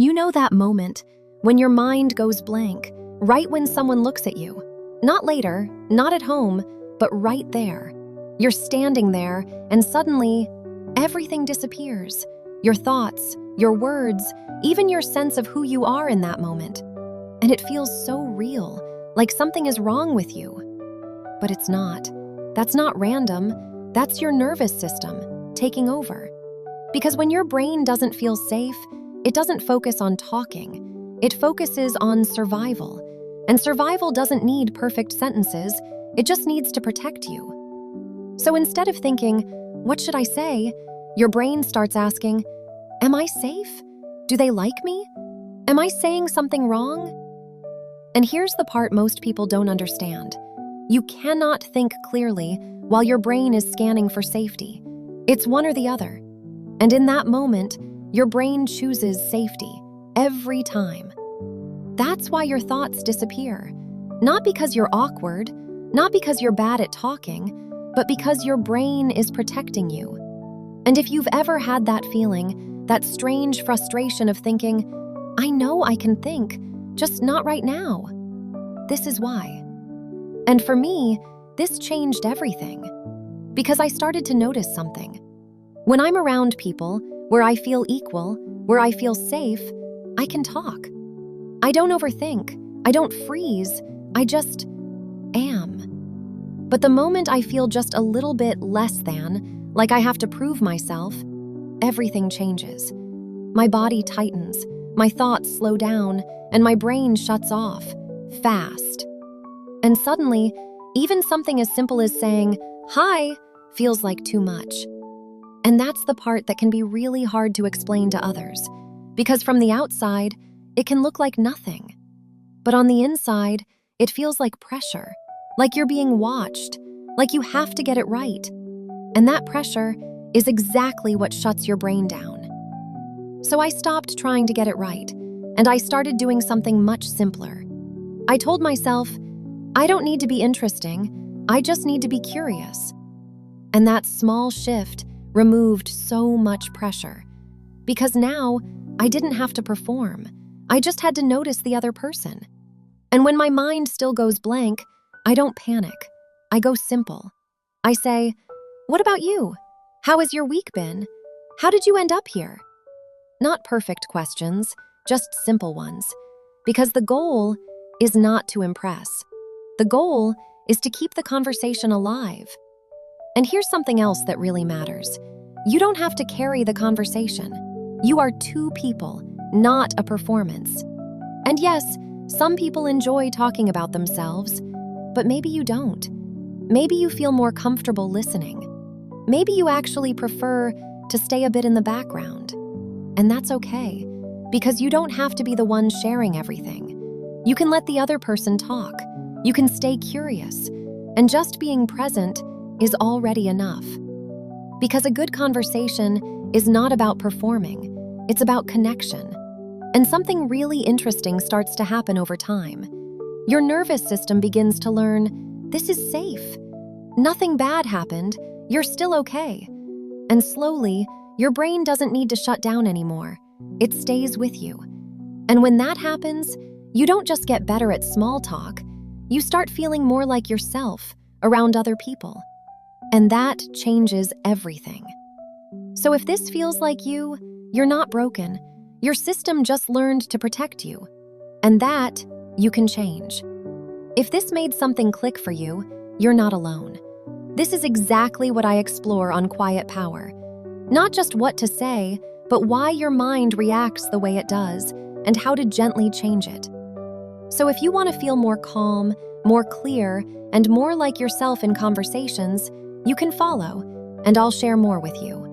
You know that moment when your mind goes blank, right when someone looks at you. Not later, not at home, but right there. You're standing there, and suddenly, everything disappears. Your thoughts, your words, even your sense of who you are in that moment. And it feels so real, like something is wrong with you. But it's not. That's not random. That's your nervous system taking over. Because when your brain doesn't feel safe, it doesn't focus on talking. It focuses on survival. And survival doesn't need perfect sentences. It just needs to protect you. So instead of thinking, what should I say? Your brain starts asking, am I safe? Do they like me? Am I saying something wrong? And here's the part most people don't understand. You cannot think clearly while your brain is scanning for safety. It's one or the other. And in that moment, your brain chooses safety every time. That's why your thoughts disappear. Not because you're awkward, not because you're bad at talking, but because your brain is protecting you. And if you've ever had that feeling, that strange frustration of thinking, I know I can think, just not right now. This is why. And for me, this changed everything. Because I started to notice something. When I'm around people where I feel equal, where I feel safe, I can talk. I don't overthink. I don't freeze. I just am. But the moment I feel just a little bit less than, like I have to prove myself, everything changes. My body tightens, my thoughts slow down, and my brain shuts off, fast. And suddenly, even something as simple as saying, hi, feels like too much. And that's the part that can be really hard to explain to others, because from the outside, it can look like nothing. But on the inside, it feels like pressure, like you're being watched, like you have to get it right. And that pressure is exactly what shuts your brain down. So I stopped trying to get it right, and I started doing something much simpler. I told myself, I don't need to be interesting, I just need to be curious. And that small shift removed so much pressure. Because now, I didn't have to perform. I just had to notice the other person. And when my mind still goes blank, I don't panic. I go simple. I say, what about you? How has your week been? How did you end up here? Not perfect questions, just simple ones. Because the goal is not to impress. The goal is to keep the conversation alive. And here's something else that really matters. You don't have to carry the conversation. You are two people, not a performance. And yes, some people enjoy talking about themselves, but maybe you don't. Maybe you feel more comfortable listening. Maybe you actually prefer to stay a bit in the background. And that's okay, because you don't have to be the one sharing everything. You can let the other person talk. You can stay curious. And just being present is already enough. Because a good conversation is not about performing, it's about connection. And something really interesting starts to happen over time. Your nervous system begins to learn, this is safe. Nothing bad happened, you're still okay. And slowly, your brain doesn't need to shut down anymore. It stays with you. And when that happens, you don't just get better at small talk, you start feeling more like yourself around other people. And that changes everything. So if this feels like you, you're not broken. Your system just learned to protect you. And that you can change. If this made something click for you, you're not alone. This is exactly what I explore on Quiet Power. Not just what to say, but why your mind reacts the way it does and how to gently change it. So if you want to feel more calm, more clear, and more like yourself in conversations, you can follow, and I'll share more with you.